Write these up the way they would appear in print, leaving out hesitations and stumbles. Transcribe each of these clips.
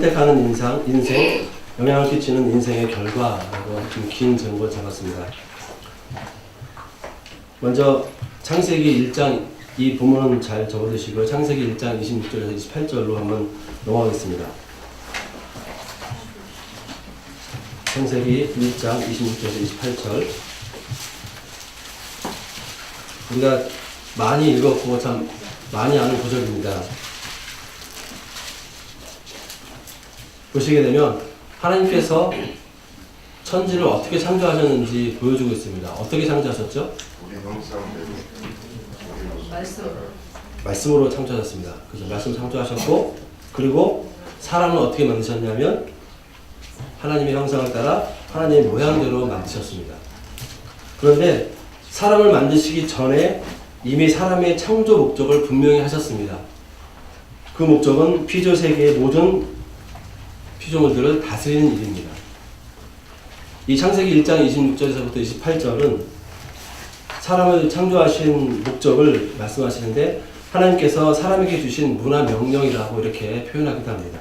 선택하는 인생, 영향을 끼치는 인생의 결과라고 좀 긴 제목을 잡았습니다. 먼저 창세기 1장, 이 부문은 잘 적어두시고요. 창세기 1장 26절에서 28절로 한번 넘어가겠습니다. 창세기 1장 26절에서 28절. 우리가 많이 읽었고 참 많이 아는 구절입니다. 보시게 되면 하나님께서 천지를 어떻게 창조하셨는지 보여주고 있습니다. 어떻게 창조하셨죠? 말씀으로 창조하셨습니다. 그래서 말씀 창조하셨고, 그리고 사람을 어떻게 만드셨냐면 하나님의 형상을 따라 하나님의 모양대로 만드셨습니다. 그런데 사람을 만드시기 전에 이미 사람의 창조 목적을 분명히 하셨습니다. 그 목적은 피조 세계의 모든 피조물들을 다스리는 일입니다. 이 창세기 1장 26절에서부터 28절은 사람을 창조하신 목적을 말씀하시는데, 하나님께서 사람에게 주신 문화 명령이라고 이렇게 표현하기도 합니다.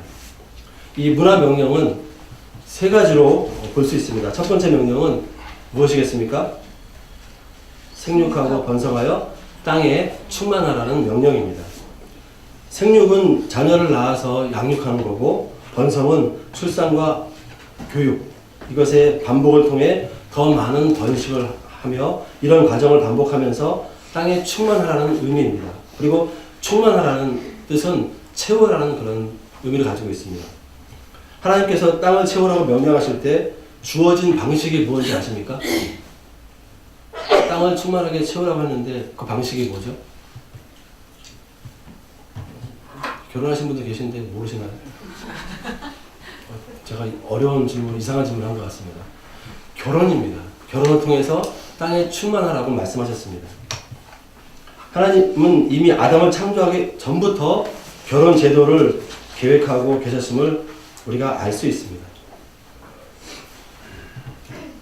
이 문화 명령은 세 가지로 볼 수 있습니다. 첫 번째 명령은 무엇이겠습니까? 생육하고 번성하여 땅에 충만하라는 명령입니다. 생육은 자녀를 낳아서 양육하는 거고, 번성은 출산과 교육, 이것의 반복을 통해 더 많은 번식을 하며 이런 과정을 반복하면서 땅에 충만하라는 의미입니다. 그리고 충만하라는 뜻은 채우라는 그런 의미를 가지고 있습니다. 하나님께서 땅을 채우라고 명령하실 때 주어진 방식이 무엇인지 아십니까? 땅을 충만하게 채우라고 했는데 그 방식이 뭐죠? 결혼하신 분들 계신데 모르시나요? 제가 어려운 질문, 이상한 질문을 한 것 같습니다. 결혼입니다. 결혼을 통해서 땅에 충만하라고 말씀하셨습니다. 하나님은 이미 아담을 창조하기 전부터 결혼 제도를 계획하고 계셨음을 우리가 알 수 있습니다.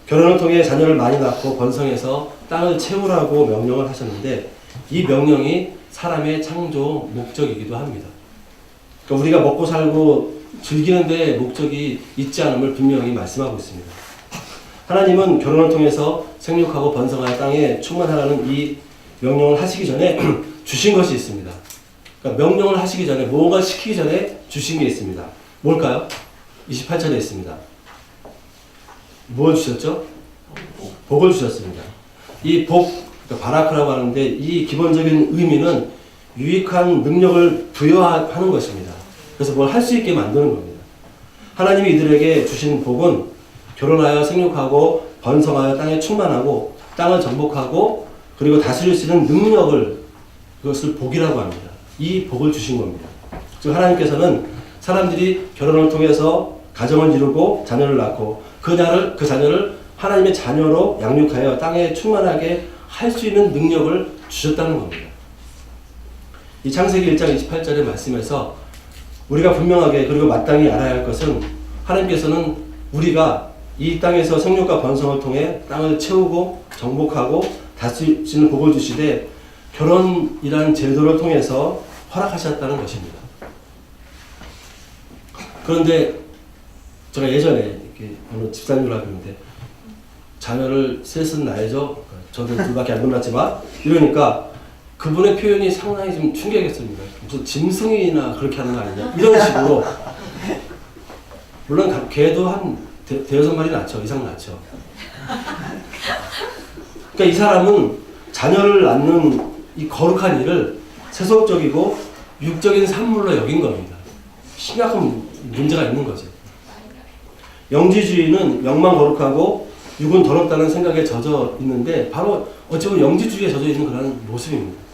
결혼을 통해 자녀를 많이 낳고 번성해서 땅을 채우라고 명령을 하셨는데, 이 명령이 사람의 창조 목적이기도 합니다. 그러니까 우리가 먹고 살고 즐기는 데 목적이 있지 않음을 분명히 말씀하고 있습니다. 하나님은 결혼을 통해서 생육하고 번성하여 땅에 충만하라는 이 명령을 하시기 전에 주신 것이 있습니다. 그러니까 명령을 하시기 전에, 뭔가 시키기 전에 주신 게 있습니다. 뭘까요? 28절에 있습니다. 무엇을 주셨죠? 복을 주셨습니다. 이 복, 그러니까 바라크라고 하는데, 이 기본적인 의미는 유익한 능력을 부여하는 것입니다. 그래서 뭘 할 수 있게 만드는 겁니다. 하나님이 이들에게 주신 복은 결혼하여 생육하고 번성하여 땅에 충만하고 땅을 정복하고 그리고 다스릴 수 있는 능력을, 그것을 복이라고 합니다. 이 복을 주신 겁니다. 즉 하나님께서는 사람들이 결혼을 통해서 가정을 이루고 자녀를 낳고 그 자녀를 하나님의 자녀로 양육하여 땅에 충만하게 할 수 있는 능력을 주셨다는 겁니다. 이 창세기 1장 28절의 말씀에서 우리가 분명하게 그리고 마땅히 알아야 할 것은, 하나님께서는 우리가 이 땅에서 생육과 번성을 통해 땅을 채우고 정복하고 다스리는 복을 주시되 결혼이라는 제도를 통해서 허락하셨다는 것입니다. 그런데 제가 예전에 이렇게 어느 집사님을 하고 있는데, 자녀를 셋은 낳아야죠. 저도 둘밖에 안 낳았지만 이러니까 그분의 표현이 상당히 좀 충격이었습니다. 무슨 짐승이나 그렇게 하는 거 아니냐, 이런 식으로. 물론 개도 한 대여섯 마리 낳죠. 이상 낳죠. 그러니까 이 사람은 자녀를 낳는 이 거룩한 일을 세속적이고 육적인 산물로 여긴 겁니다. 심각한 문제가 있는 거죠. 영지주의는 영만 거룩하고 육은 더럽다는 생각에 젖어 있는데, 바로 어찌 보면 영지주의에 젖어 있는 그런 모습입니다.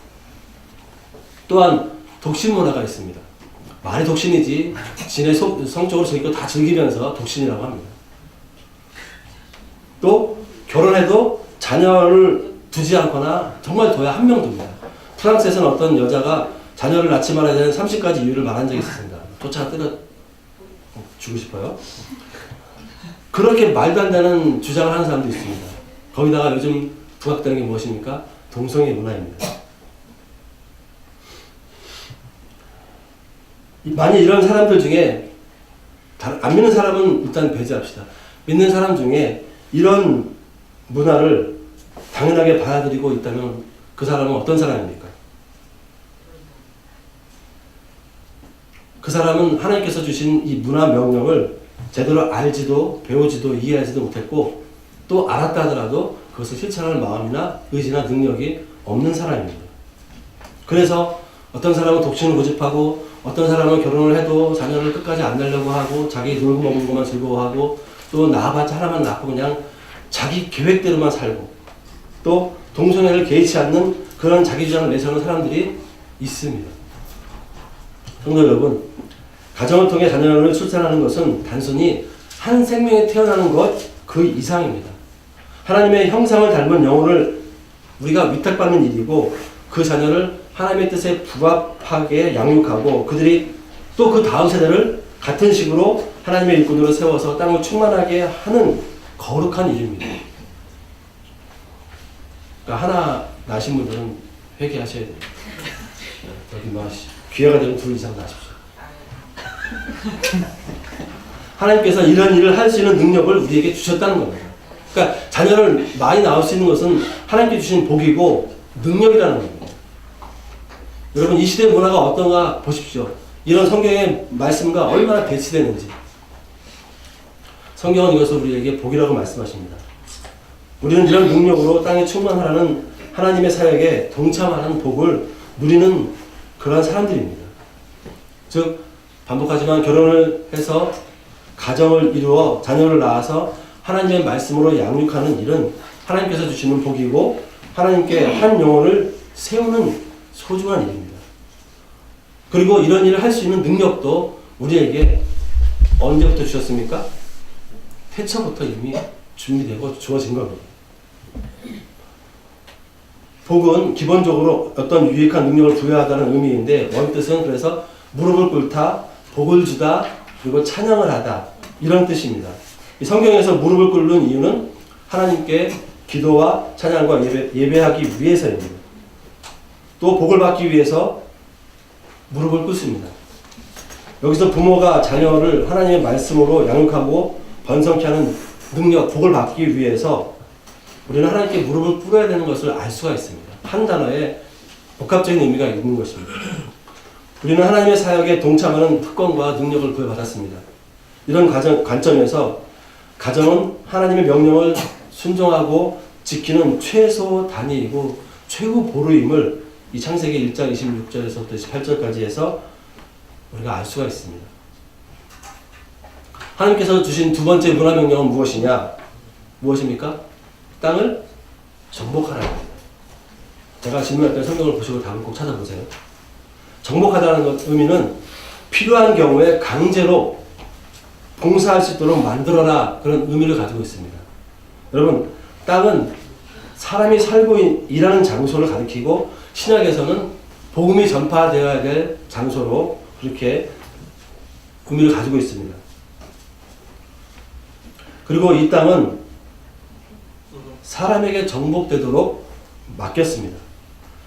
또한 독신 문화가 있습니다. 말이 독신이지 진의 성적으로 즐기고 다 즐기면서 독신이라고 합니다. 또 결혼해도 자녀를 두지 않거나 정말 둬야 한 명 둡니다. 프랑스에서는 어떤 여자가 자녀를 낳지 말아야 되는 30가지 이유를 말한 적이 있습니다. 쫓아가 때려 주고 싶어요. 그렇게 말도 안 되는 주장을 하는 사람도 있습니다. 거기다가 요즘 부각되는 게 무엇입니까? 동성애 문화입니다. 만일 이런 사람들 중에 안 믿는 사람은 일단 배제합시다. 믿는 사람 중에 이런 문화를 당연하게 받아들이고 있다면 그 사람은 어떤 사람입니까? 그 사람은 하나님께서 주신 이 문화 명령을 제대로 알지도 배우지도 이해하지도 못했고 또 알았다 하더라도 그것을 실천할 마음이나 의지나 능력이 없는 사람입니다. 그래서 어떤 사람은 독신을 고집하고 어떤 사람은 결혼을 해도 자녀를 끝까지 안 내려고 하고 자기 놀고 먹는 것만 즐거워하고 또 낳아봤자 하나만 낳고 그냥 자기 계획대로만 살고 또 동성애를 개의치 않는 그런 자기 주장을 내세우는 사람들이 있습니다. 성도 여러분, 가정을 통해 자녀를 출산하는 것은 단순히 한 생명이 태어나는 것 그 이상입니다. 하나님의 형상을 닮은 영혼을 우리가 위탁받는 일이고 그 자녀를 하나님의 뜻에 부합하게 양육하고 그들이 또 그 다음 세대를 같은 식으로 하나님의 일꾼으로 세워서 땅을 충만하게 하는 거룩한 일입니다. 그러니까 하나 나신 분들은 회개하셔야 돼요. 여기 뭐 기회가 되면 2 이상 나십시오. 하나님께서 이런 일을 할 수 있는 능력을 우리에게 주셨다는 겁니다. 그러니까 자녀를 많이 낳을 수 있는 것은 하나님께 주신 복이고 능력이라는 겁니다. 여러분 이 시대의 문화가 어떤가 보십시오. 이런 성경의 말씀과 얼마나 배치되는지. 성경은 이것을 우리에게 복이라고 말씀하십니다. 우리는 이런 능력으로 땅에 충만하라는 하나님의 사역에 동참하는 복을 누리는 그러한 사람들입니다. 즉 반복하지만 결혼을 해서 가정을 이루어 자녀를 낳아서 하나님의 말씀으로 양육하는 일은 하나님께서 주시는 복이고 하나님께 한 영혼을 세우는 소중한 일입니다. 그리고 이런 일을 할 수 있는 능력도 우리에게 언제부터 주셨습니까? 태초부터 이미 준비되고 주어진 겁니다. 복은 기본적으로 어떤 유익한 능력을 부여하다는 의미인데 원뜻은 그래서 무릎을 꿇다, 복을 주다, 그리고 찬양을 하다 이런 뜻입니다. 이 성경에서 무릎을 꿇는 이유는 하나님께 기도와 찬양과 예배하기 위해서입니다. 또 복을 받기 위해서 무릎을 꿇습니다. 여기서 부모가 자녀를 하나님의 말씀으로 양육하고 번성케 하는 능력, 복을 받기 위해서 우리는 하나님께 무릎을 꿇어야 되는 것을 알 수가 있습니다. 한 단어에 복합적인 의미가 있는 것입니다. 우리는 하나님의 사역에 동참하는 특권과 능력을 부여받았습니다. 이런 관점에서 가정은 하나님의 명령을 순종하고 지키는 최소 단위이고 최후 보루임을 이 창세기 1장 26절에서부터 28절까지 해서 우리가 알 수가 있습니다. 하나님께서 주신 두 번째 문화 명령은 무엇입니까? 땅을 정복하라는 겁니다. 제가 질문할 때 성경을 보시고 답을 꼭 찾아보세요. 정복하다는 의미는 필요한 경우에 강제로 봉사할 수 있도록 만들어라 그런 의미를 가지고 있습니다. 여러분 땅은 사람이 살고 일하는 장소를 가리키고 신약에서는 복음이 전파되어야 될 장소로 그렇게 의미를 가지고 있습니다. 그리고 이 땅은 사람에게 정복되도록 맡겼습니다.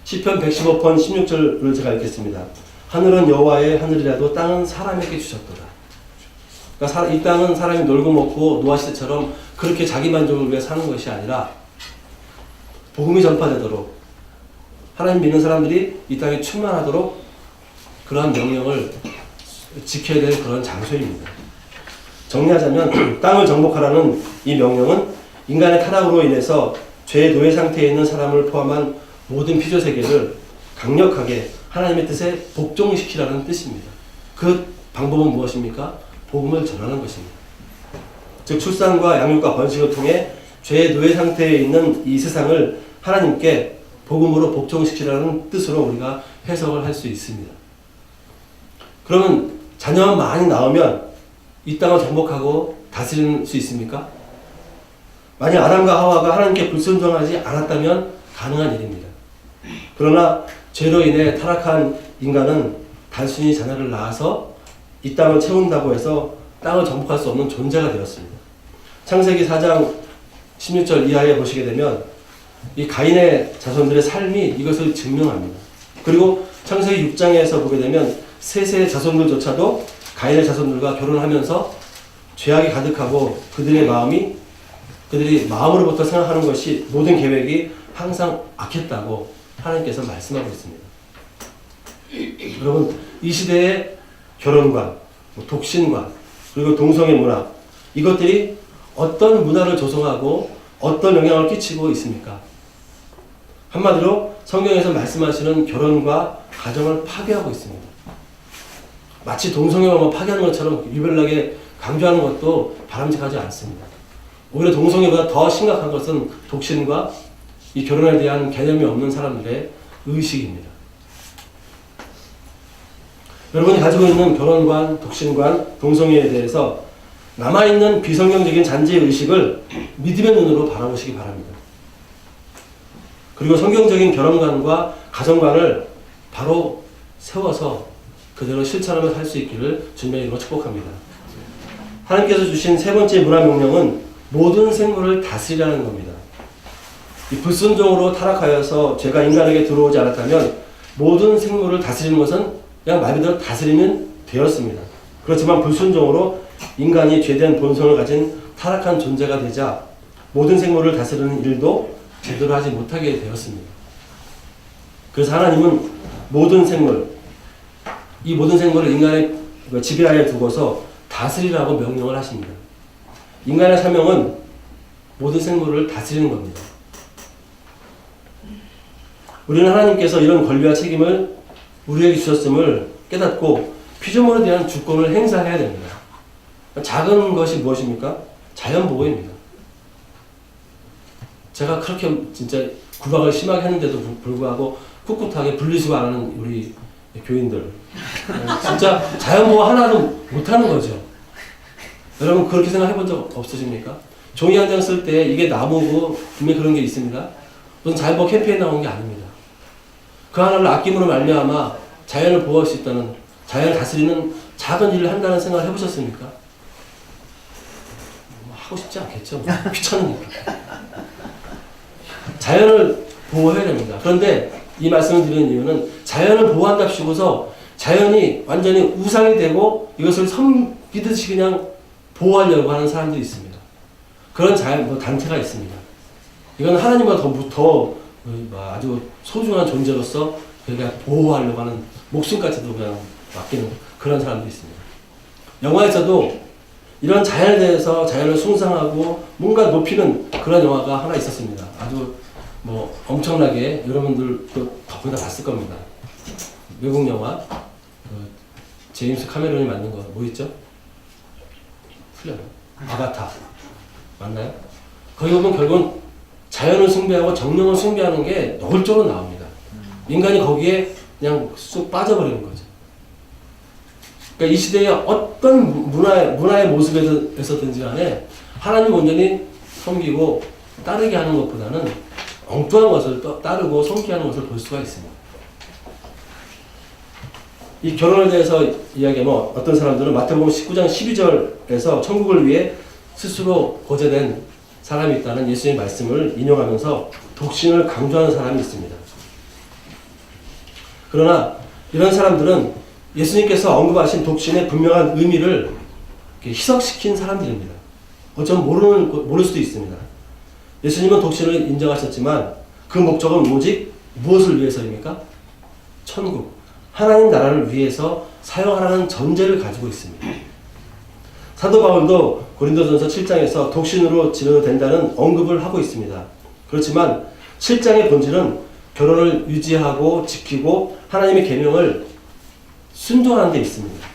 시편 115편 16절을 제가 읽겠습니다. 하늘은 여호와의 하늘이라도 땅은 사람에게 주셨도다. 그러니까 이 땅은 사람이 놀고 먹고 노아시대처럼 그렇게 자기 만족을 위해 사는 것이 아니라 복음이 전파되도록 하나님 믿는 사람들이 이 땅에 충만하도록 그러한 명령을 지켜야 될 그런 장소입니다. 정리하자면 땅을 정복하라는 이 명령은 인간의 타락으로 인해서 죄의 노예 상태에 있는 사람을 포함한 모든 피조 세계를 강력하게 하나님의 뜻에 복종시키라는 뜻입니다. 그 방법은 무엇입니까? 복음을 전하는 것입니다. 즉 출산과 양육과 번식을 통해 죄의 노예 상태에 있는 이 세상을 하나님께 복음으로 복종시키라는 뜻으로 우리가 해석을 할 수 있습니다. 그러면 자녀만 많이 낳으면 이 땅을 정복하고 다스릴 수 있습니까? 만약 아담과 하와가 하나님께 불순종하지 않았다면 가능한 일입니다. 그러나 죄로 인해 타락한 인간은 단순히 자녀를 낳아서 이 땅을 채운다고 해서 땅을 정복할 수 없는 존재가 되었습니다. 창세기 4장 16절 이하에 보시게 되면 이 가인의 자손들의 삶이 이것을 증명합니다. 그리고 창세기 6장에서 보게 되면 셋의 자손들조차도 가인의 자손들과 결혼하면서 죄악이 가득하고 그들이 마음으로부터 생각하는 것이 모든 계획이 항상 악했다고 하나님께서 말씀하고 있습니다. 여러분, 이 시대의 결혼관, 독신관, 그리고 동성애 문화, 이것들이 어떤 문화를 조성하고 어떤 영향을 끼치고 있습니까? 한마디로 성경에서 말씀하시는 결혼과 가정을 파괴하고 있습니다. 마치 동성애만 파괴하는 것처럼 유별나게 강조하는 것도 바람직하지 않습니다. 오히려 동성애보다 더 심각한 것은 독신과 이 결혼에 대한 개념이 없는 사람들의 의식입니다. 여러분이 가지고 있는 결혼관, 독신관, 동성애에 대해서 남아있는 비성경적인 잔재의 의식을 믿음의 눈으로 바라보시기 바랍니다. 그리고 성경적인 결혼관과 가정관을 바로 세워서 그대로 실천하며 살 수 있기를 주님의 이름으로 축복합니다. 하나님께서 주신 세 번째 문화 명령은 모든 생물을 다스리라는 겁니다. 이 불순종으로 타락하여서 죄가 인간에게 들어오지 않았다면 모든 생물을 다스리는 것은 그냥 말 그대로 다스리면 되었습니다. 그렇지만 불순종으로 인간이 죄된 본성을 가진 타락한 존재가 되자 모든 생물을 다스리는 일도 제대로 하지 못하게 되었습니다. 그래서 하나님은 이 모든 생물을 인간의 지배하에 두고서 다스리라고 명령을 하십니다. 인간의 사명은 모든 생물을 다스리는 겁니다. 우리는 하나님께서 이런 권리와 책임을 우리에게 주셨음을 깨닫고 피조물에 대한 주권을 행사해야 됩니다. 작은 것이 무엇입니까? 자연보호입니다. 제가 그렇게 진짜 구박을 심하게 했는데도 불구하고 꿋꿋하게 분리수거 안 하는 우리 교인들, 진짜 자연보호 하나도 못하는 거죠. 여러분 그렇게 생각해 본 적 없으십니까? 종이 한 장 쓸 때 이게 나무고 분명히 그런 게 있습니다. 무슨 자연보호 캠페인 나온 게 아닙니다. 그 하나를 아낌으로 말미암아 자연을 보호할 수 있다는, 자연을 다스리는 작은 일을 한다는 생각을 해보셨습니까? 하고 싶지 않겠죠. 귀찮으니까. 자연을 보호해야 됩니다. 그런데 이 말씀을 드리는 이유는 자연을 보호한답시고서 자연이 완전히 우상이 되고 이것을 섬기듯이 그냥 보호하려고 하는 사람들이 있습니다. 그런 단체가 있습니다. 이건 하나님보다 더 아주 소중한 존재로서 그냥 보호하려고 하는 목숨까지도 그냥 맡기는 그런 사람들이 있습니다. 영화에서도 이런 자연에 대해서 자연을 숭상하고 뭔가 높이는 그런 영화가 하나 있었습니다. 아주 엄청나게 여러분들도 덕분에 다 봤을 겁니다. 외국 영화 제임스 카메론이 만든 거 뭐 있죠? 틀려요. 아바타 맞나요? 거기 보면 결국은 자연을 숭배하고 정령을 숭배하는 게 노골적으로 나옵니다. 인간이 거기에 그냥 쑥 빠져버리는 거죠. 그러니까 이 시대의 어떤 문화의 모습에서든지 간에 하나님 온전히 섬기고 따르게 하는 것보다는 엉뚱한 것을 따르고 섬기게 하는 것을 볼 수가 있습니다. 이 결혼에 대해서 이야기하면 어떤 사람들은 마태복음 19장 12절에서 천국을 위해 스스로 거제된 사람이 있다는 예수님의 말씀을 인용하면서 독신을 강조하는 사람이 있습니다. 그러나 이런 사람들은 예수님께서 언급하신 독신의 분명한 의미를 희석시킨 사람들입니다. 어쩌면 모를 수도 있습니다. 예수님은 독신을 인정하셨지만 그 목적은 오직 무엇을 위해서입니까? 천국, 하나님 나라를 위해서 사용하라는 전제를 가지고 있습니다. 사도 바울도 고린도전서 7장에서 독신으로 지내도 된다는 언급을 하고 있습니다. 그렇지만 7장의 본질은 결혼을 유지하고 지키고 하나님의 계명을 순종하는 데 있습니다.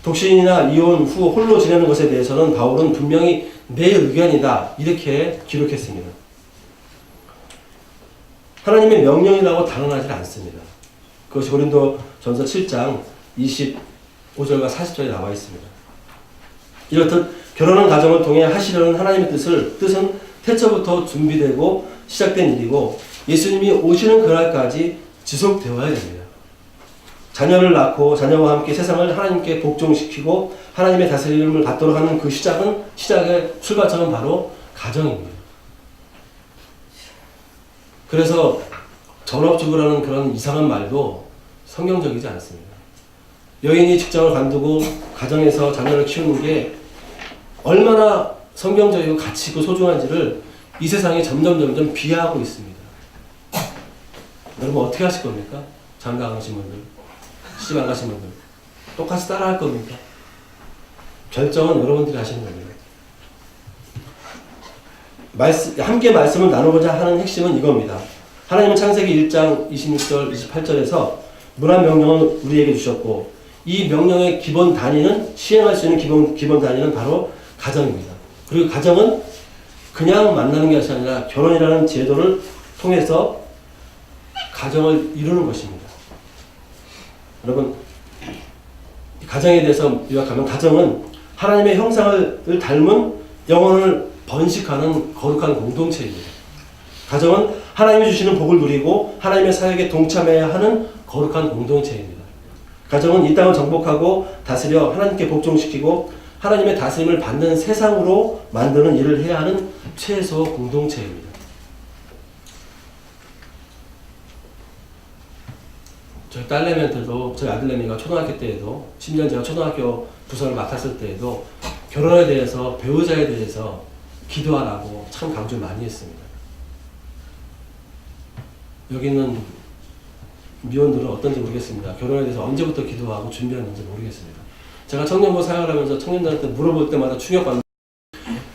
독신이나 이혼 후 홀로 지내는 것에 대해서는 바울은 분명히 내 의견이다 이렇게 기록했습니다. 하나님의 명령이라고 단언하지 않습니다. 그것이 고린도전서 7장 25절과 40절에 나와 있습니다. 이렇듯 결혼한 가정을 통해 하시려는 하나님의 뜻은 태초부터 준비되고 시작된 일이고 예수님이 오시는 그날까지 지속되어야 됩니다. 자녀를 낳고 자녀와 함께 세상을 하나님께 복종시키고 하나님의 다스림을 받도록 하는 그 시작의 출발점은 바로 가정입니다. 그래서 전업주부라는 그런 이상한 말도 성경적이지 않습니다. 여인이 직장을 관두고 가정에서 자녀를 키우는 게 얼마나 성경적이고 가치 있고 소중한지를 이 세상이 점점 비하하고 있습니다. 여러분 어떻게 하실 겁니까? 장가 가신 분들, 시집 안 가신 분들 똑같이 따라 할 겁니까? 결정은 여러분들이 하시는 겁니다. 함께 말씀을 나누고자 하는 핵심은 이겁니다. 하나님은 창세기 1장 26절 28절에서 문화 명령을 우리에게 주셨고 이 명령의 기본 단위는 시행할 수 있는 기본 단위는 바로 가정입니다. 그리고 가정은 그냥 만나는 것이 아니라 결혼이라는 제도를 통해서 가정을 이루는 것입니다. 여러분 가정에 대해서 요약하면 가정은 하나님의 형상을 닮은 영혼을 번식하는 거룩한 공동체입니다. 가정은 하나님이 주시는 복을 누리고 하나님의 사역에 동참해야 하는 거룩한 공동체입니다. 가정은 이 땅을 정복하고 다스려 하나님께 복종시키고 하나님의 다스림을 받는 세상으로 만드는 일을 해야 하는 최소 공동체입니다. 저희 딸내미한테도 저희 아들내미가 초등학교 때에도 심지어 제가 초등학교 부서를 맡았을 때에도 결혼에 대해서 배우자에 대해서 기도하라고 참 강조 많이 했습니다. 여기는 미혼들은 어떤지 모르겠습니다. 결혼에 대해서 언제부터 기도하고 준비했는지 모르겠습니다. 제가 청년부 사역을 하면서 청년들한테 물어볼 때마다 충격받는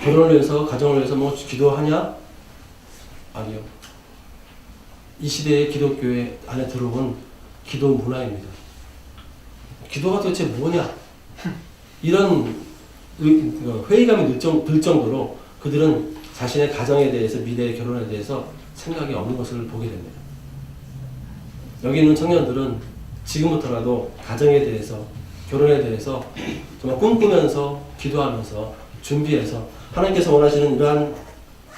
결혼을 위해서 가정을 위해서 뭐 기도하냐? 아니요. 이 시대의 기독교회 안에 들어온 기도 문화입니다. 기도가 도대체 뭐냐? 이런 회의감이 들 정도로 그들은 자신의 가정에 대해서 미래의 결혼에 대해서 생각이 없는 것을 보게 됩니다. 여기 있는 청년들은 지금부터라도 가정에 대해서 결혼에 대해서 정말 꿈꾸면서 기도하면서 준비해서 하나님께서 원하시는 이러한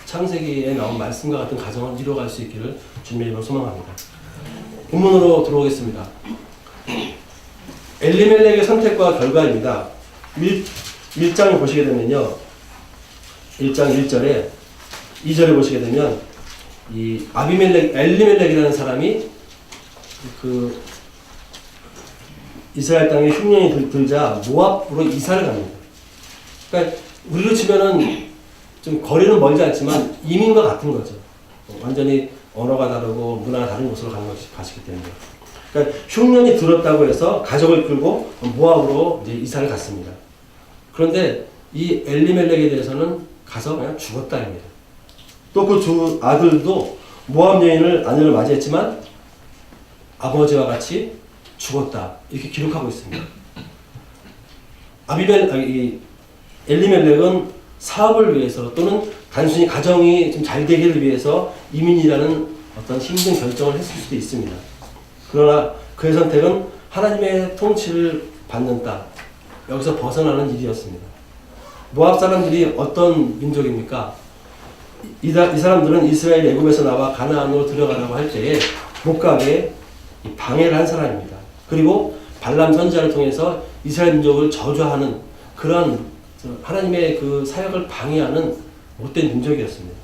창세기에 나온 말씀과 같은 가정을 이루어갈 수 있기를 주님의 이름으로 소망합니다. 본문으로 들어오겠습니다. 엘리멜렉의 선택과 결과입니다. 1장을 보시게 되면요. 1장 1절에 2절에 보시게 되면 이 엘리멜렉이라는 사람이 그 이스라엘 땅에 흉년이 들자 모압으로 이사를 갑니다. 그러니까 우리로 치면은 좀 거리는 멀지 않지만 이민과 같은 거죠. 완전히 언어가 다르고 문화가 다른 곳으로 가시기 때문에. 그러니까 흉년이 들었다고 해서 가족을 끌고 모압으로 이제 이사를 갔습니다. 그런데 이 엘리멜렉에 대해서는 가서 그냥 죽었다입니다. 또 그 두 아들도 모압 여인을 아내를 맞이했지만 아버지와 같이 죽었다. 이렇게 기록하고 있습니다. 엘리멜렉은 사업을 위해서 또는 단순히 가정이 좀 잘 되기를 위해서 이민이라는 어떤 힘든 결정을 했을 수도 있습니다. 그러나 그의 선택은 하나님의 통치를 받는 땅, 여기서 벗어나는 일이었습니다. 모압 사람들이 어떤 민족입니까? 이 사람들은 이스라엘 애굽에서 나와 가나안으로 들어가라고 할 때에 못 가게 방해를 한 사람입니다. 그리고 발람 선지자를 통해서 이스라엘 민족을 저주하는 그런 하나님의 그 사역을 방해하는 못된 민족이었습니다.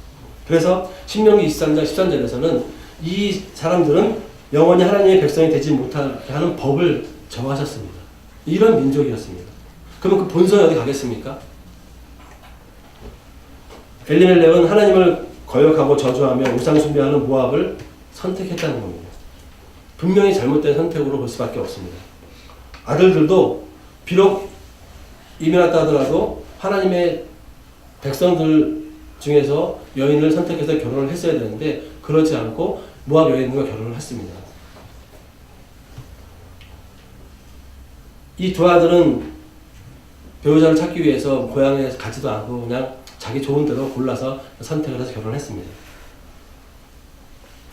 그래서 신명기 23장 13절에서는 이 사람들은 영원히 하나님의 백성이 되지 못하게 하는 법을 정하셨습니다. 이런 민족이었습니다. 그러면 그 본성이 어디 가겠습니까? 엘리멜렉은 하나님을 거역하고 저주하며 우상 숭배하는 모압을 선택했다는 겁니다. 분명히 잘못된 선택으로 볼 수밖에 없습니다. 아들들도 비록 이민했다 하더라도 하나님의 백성들 중에서 여인을 선택해서 결혼을 했어야 되는데 그렇지 않고 모압 여인과 결혼을 했습니다. 이 두 아들은 배우자를 찾기 위해서 고향에 가지도 않고 그냥 자기 좋은 대로 골라서 선택을 해서 결혼했습니다.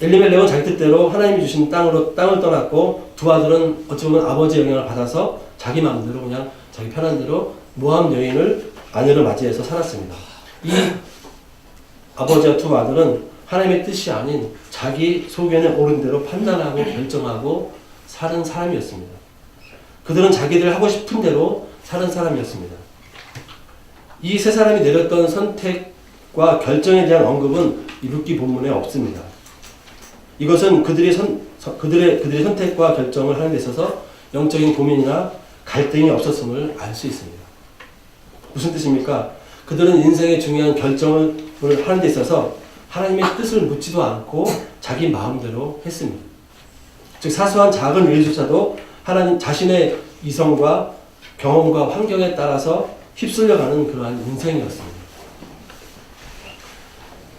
엘리멜렉은 자기 뜻대로 하나님이 주신 땅을 떠났고 두 아들은 어찌 보면 아버지의 영향을 받아서 자기 마음대로 그냥 자기 편한 대로 모압 여인을 아내를 맞이해서 살았습니다. 이 아버지와 두 아들은 하나님의 뜻이 아닌 자기 소견에 옳은 대로 판단하고 결정하고 사는 사람이었습니다. 그들은 자기들 하고 싶은 대로 사는 사람이었습니다. 이 세 사람이 내렸던 선택과 결정에 대한 언급은 이 룻기 본문에 없습니다. 이것은 그들의 선택과 결정을 하는 데 있어서 영적인 고민이나 갈등이 없었음을 알 수 있습니다. 무슨 뜻입니까? 그들은 인생의 중요한 결정을 하는 데 있어서 하나님의 뜻을 묻지도 않고 자기 마음대로 했습니다. 즉 사소한 작은 일조차도 하나님 자신의 이성과 경험과 환경에 따라서 휩쓸려가는 그러한 인생이었습니다.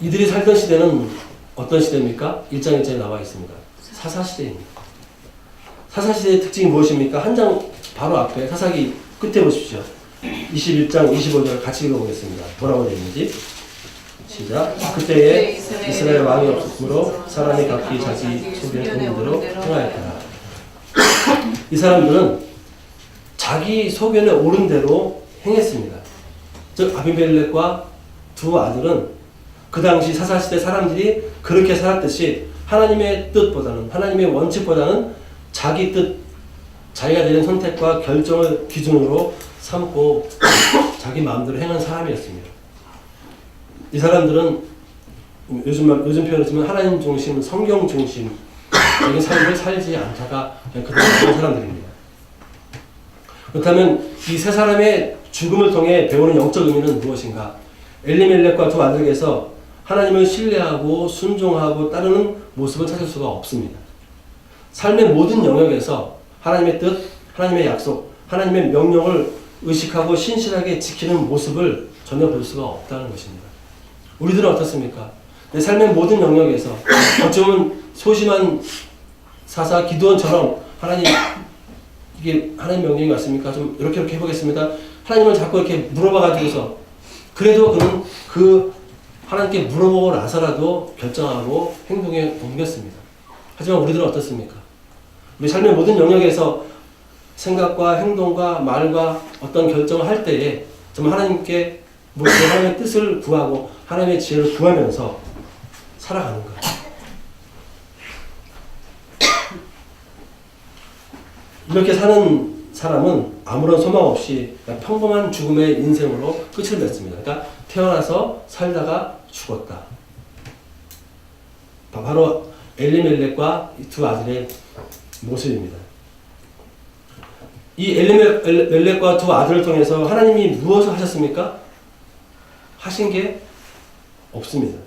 이들이 살던 시대는 어떤 시대입니까? 1장 1절에 나와 있습니다. 사사시대입니다. 사사시대의 특징이 무엇입니까? 한 장 바로 앞에 사사기 끝에 보십시오. 21장 25절 같이 읽어보겠습니다. 뭐라고 되어 있는지 시작. 그때에 이스라엘 왕이 없으므로 사람이 각기 자기 소견에 오는 대로 행하였더라. 이 사람들은 자기 소견에 오른 대로 행했습니다. 즉 아비멜렉과 두 아들은 그 당시 사사시대 사람들이 그렇게 살았듯이 하나님의 뜻보다는, 하나님의 원칙보다는 자기 뜻, 자기가 내린 선택과 결정을 기준으로 삼고 자기 마음대로 행한 사람이었습니다. 이 사람들은 요즘 표현을 쓰면 하나님 중심, 성경 중심적인 삶을 살지 않다가 그냥 그런 사람들입니다. 그렇다면 이 세 사람의 죽음을 통해 배우는 영적 의미는 무엇인가? 엘리멜렉과 두 아들에게서 하나님을 신뢰하고 순종하고 따르는 모습을 찾을 수가 없습니다. 삶의 모든 영역에서 하나님의 뜻, 하나님의 약속, 하나님의 명령을 의식하고 신실하게 지키는 모습을 전혀 볼 수가 없다는 것입니다. 우리들은 어떻습니까? 내 삶의 모든 영역에서 어쩌면 소심한 사사 기드온처럼 하나님 이게 하나님 명령이 맞습니까? 좀 이렇게 해보겠습니다. 하나님을 자꾸 이렇게 물어봐가지고서 그래도 그는 그 하나님께 물어보고 나서라도 결정하고 행동에 옮겼습니다. 하지만 우리들은 어떻습니까? 우리 삶의 모든 영역에서 생각과 행동과 말과 어떤 결정을 할 때에 정말 하나님께 하나님의 뜻을 구하고 하나님의 지혜를 구하면서 살아가는 거예요. 이렇게 사는 사람은 아무런 소망 없이 평범한 죽음의 인생으로 끝을 냈습니다. 그러니까 태어나서 살다가 죽었다. 바로 엘리멜렉과 두 아들의 모습입니다. 이 엘리멜렉과 두 아들을 통해서 하나님이 무엇을 하셨습니까? 하신 게 없습니다.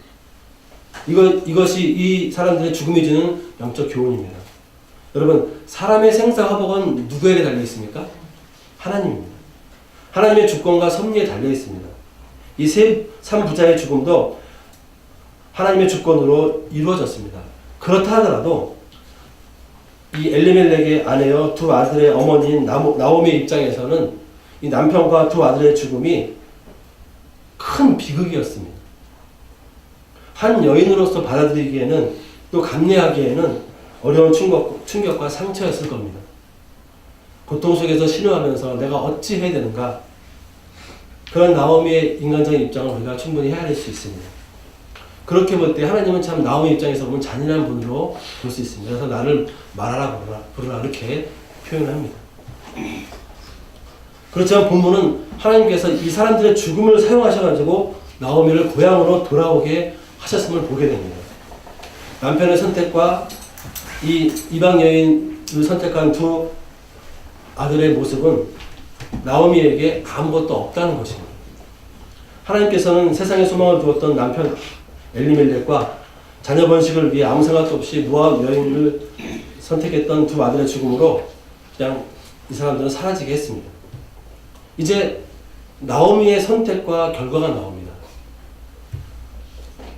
이것이 이 사람들의 죽음이 주는 영적 교훈입니다. 여러분, 사람의 생사화복은 누구에게 달려 있습니까? 하나님입니다. 하나님의 주권과 섭리에 달려 있습니다. 이 세 부자의 죽음도 하나님의 주권으로 이루어졌습니다. 그렇다 하더라도 이 엘리멜렉의 아내여 두 아들의 어머니인 나오미의 입장에서는 이 남편과 두 아들의 죽음이 큰 비극이었습니다. 한 여인으로서 받아들이기에는 또 감내하기에는 어려운 충격과 상처였을 겁니다. 고통 속에서 신음하면서 내가 어찌 해야 되는가? 그런 나오미의 인간적인 입장을 우리가 충분히 헤아릴 수 있습니다. 그렇게 볼 때 하나님은 참 나오미 입장에서 보면 잔인한 분으로 볼 수 있습니다. 그래서 나를 말하라 부르라 이렇게 표현합니다. 그렇지만 본문은 하나님께서 이 사람들의 죽음을 사용하셔가지고 나오미를 고향으로 돌아오게 하셨음을 보게 됩니다. 남편의 선택과 이 이방 여인을 선택한 두 아들의 모습은 나오미에게 아무것도 없다는 것입니다. 하나님께서는 세상에 소망을 두었던 남편 엘리멜렉과 자녀 번식을 위해 아무 생각도 없이 모압 여인을 선택했던 두 아들의 죽음으로 그냥 이 사람들은 사라지게 했습니다. 이제 나오미의 선택과 결과가 나옵니다.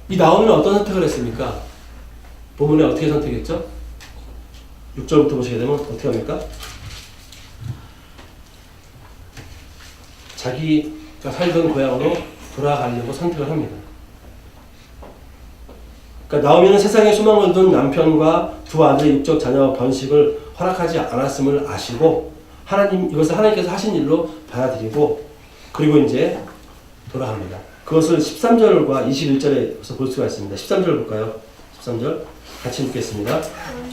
이 나오미는 어떤 선택을 했습니까? 본문에 어떻게 선택했죠? 6절부터 보시게 되면 어떻게 합니까? 자기가 살던 고향으로 돌아가려고 선택을 합니다. 그러니까 나오미는 세상에 소망을 둔 남편과 두 아들의 육적 자녀 번식을 허락하지 않았음을 아시고 이것을 하나님께서 하신 일로 받아들이고 그리고 이제 돌아갑니다. 그것을 13절과 21절에서 볼 수가 있습니다. 13절 볼까요? 13절 같이 읽겠습니다.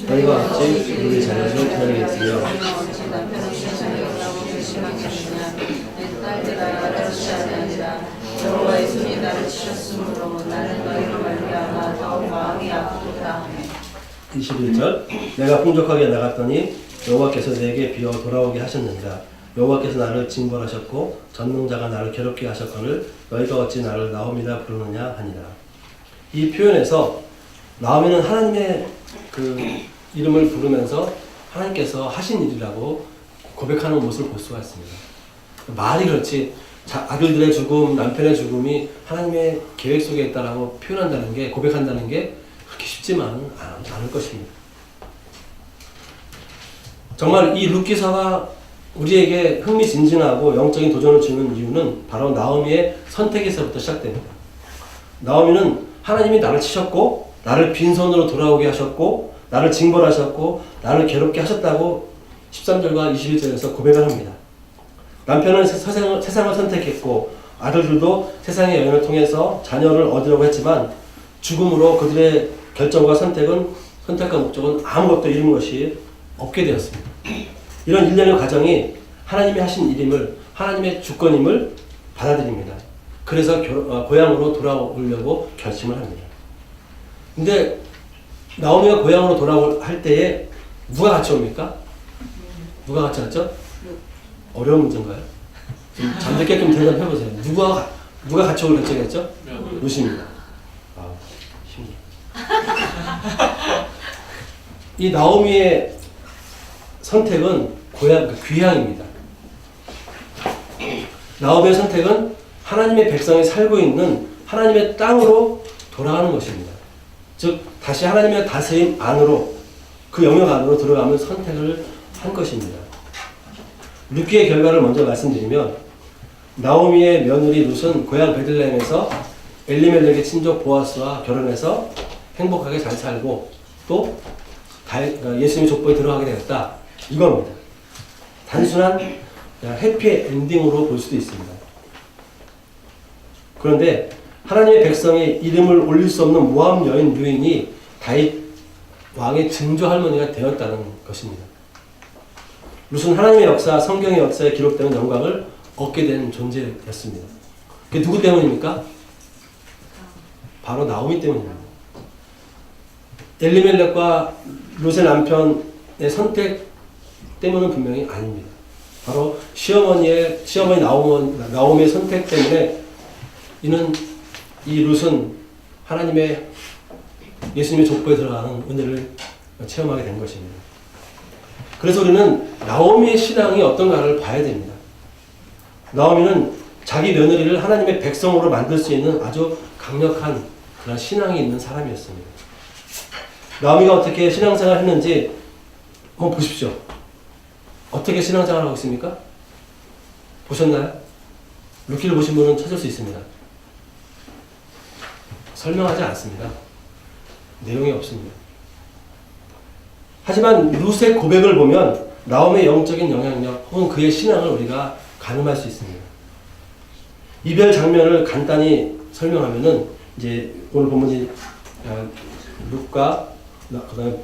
너희가 같이 우리 자녀를 기다리겠으며 여호와의 손이 나를 치셨으므로 나는 너희로 말미암아 더욱 마음이 아프도다. 21절 내가 풍족하게 나갔더니 여호와께서 내게 비어 돌아오게 하셨느니라. 여호와께서 나를 징벌하셨고 전능자가 나를 괴롭게 하셨거늘 너희가 어찌 나를 나오미라 부르느냐 하니라. 이 표현에서 나오미는 하나님의 그 이름을 부르면서 하나님께서 하신 일이라고 고백하는 모습을 볼 수가 있습니다. 말이 그렇지 아들들의 죽음, 남편의 죽음이 하나님의 계획 속에 있다라고 표현한다는 게, 고백한다는 게 그렇게 쉽지만은 않을 것입니다. 정말 이 룻기서가 우리에게 흥미진진하고 영적인 도전을 주는 이유는 바로 나오미의 선택에서부터 시작됩니다. 나오미는 하나님이 나를 치셨고 나를 빈손으로 돌아오게 하셨고 나를 징벌하셨고 나를 괴롭게 하셨다고 13절과 21절에서 고백을 합니다. 남편은 세상을 선택했고 아들들도 세상의 여인을 통해서 자녀를 얻으려고 했지만 죽음으로 그들의 결정과 선택과 목적은 아무것도 이룬 것이 없게 되었습니다. 이런 일련의 과정이 하나님이 하신 일임을, 하나님의 주권임을 받아들입니다. 그래서 고향으로 돌아오려고 결심을 합니다. 근데 나오미가 고향으로 돌아올 때에 누가 같이 옵니까? 누가 같이 왔죠? 어려운 문제인가요? 좀 잠들게끔 대답해보세요. 누가 같이 올 결정했죠? 룻입니다. 아, 힘들어. 이 나오미의 선택은 귀향입니다. 나오미의 선택은 하나님의 백성이 살고 있는 하나님의 땅으로 돌아가는 것입니다. 즉 다시 하나님의 다스림 안으로, 그 영역 안으로 들어가면 선택을 한 것입니다. 룻기의 결과를 먼저 말씀드리면 나오미의 며느리 룻은 고향 베들레헴에서 엘리멜렉의 친족 보아스와 결혼해서 행복하게 잘 살고 또 예수님의 족보에 들어가게 되었다. 이겁니다. 단순한 해피 엔딩으로 볼 수도 있습니다. 그런데 하나님의 백성의 이름을 올릴 수 없는 모함 여인 유인이 다윗 왕의 증조 할머니가 되었다는 것입니다. 룻은 하나님의 역사, 성경의 역사에 기록되는 영광을 얻게 된 존재였습니다. 그게 누구 때문입니까? 바로 나오미 때문입니다. 엘리멜렉과 룻의 남편의 선택 때문은 분명히 아닙니다. 바로 시어머니 나오미의 선택 때문에 이 룻은 하나님의 예수님의 족보에 들어가는 은혜를 체험하게 된 것입니다. 그래서 우리는 나오미의 신앙이 어떤가를 봐야 됩니다. 나오미는 자기 며느리를 하나님의 백성으로 만들 수 있는 아주 강력한 그런 신앙이 있는 사람이었습니다. 나오미가 어떻게 신앙생활을 했는지 한번 보십시오. 어떻게 신앙생활을 하고 있습니까? 보셨나요? 룻기를 보신 분은 찾을 수 있습니다. 설명하지 않습니다. 내용이 없습니다. 하지만 룻의 고백을 보면 나오미의 영적인 영향력 혹은 그의 신앙을 우리가 가늠할 수 있습니다. 이별 장면을 간단히 설명하면은 이제 오늘 본문이 룻과 그다음에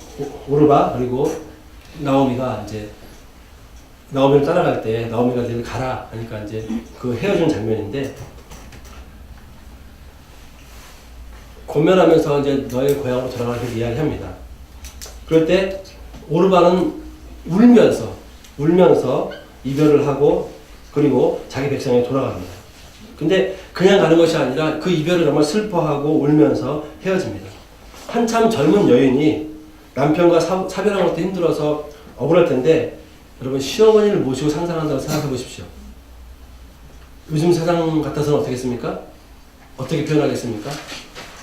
오르바 그리고 나오미가 이제 나오미를 따라갈 때 나오미가 늘 가라 하니까 이제 그 헤어진 장면인데 권면하면서 이제 너의 고향으로 돌아가기를 이야기합니다. 그럴 때 오르바는 울면서 이별을 하고 그리고 자기 백성에 돌아갑니다. 근데 그냥 가는 것이 아니라 그 이별을 정말 슬퍼하고 울면서 헤어집니다. 한참 젊은 여인이 남편과 사별한 것도 힘들어서 억울할 텐데 여러분 시어머니를 모시고 상상한다고 생각해 보십시오. 요즘 세상 같아서는 어떻겠습니까? 어떻게 표현하겠습니까?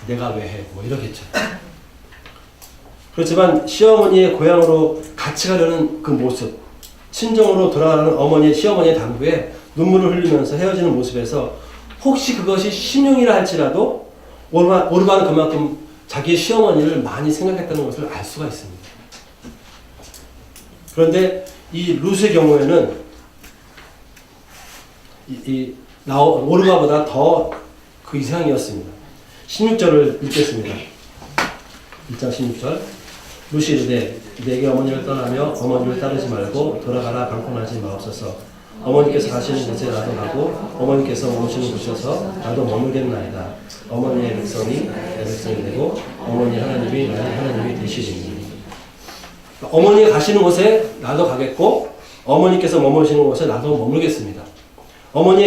내가 왜 해? 뭐 이러겠죠. 그렇지만 시어머니의 고향으로 같이 가려는 그 모습, 친정으로 돌아가는 시어머니의 당부에 눈물을 흘리면서 헤어지는 모습에서 혹시 그것이 신용이라 할지라도 오르바는 그만큼 자기의 시어머니를 많이 생각했다는 것을 알 수가 있습니다. 그런데 이 룻의 경우에는 오르바보다 더 그 이상이었습니다. 16절을 읽겠습니다. 1장 16절 룻이 이르되 내게 어머니를 떠나며 어머니를 따르지 말고 돌아가라 방문하지 마옵소서. 어머니께서 가시는 곳에 나도 가고 어머니께서 오시는 곳에서 나도 머물겠나이다. 어머니의 백성이 내 백성이 되고 어머니 하나님이 나의 하나님이 되시리니. 어머니가 가시는 곳에 나도 가겠고 어머니께서 머무시는 곳에 나도 머물겠습니다. 어머니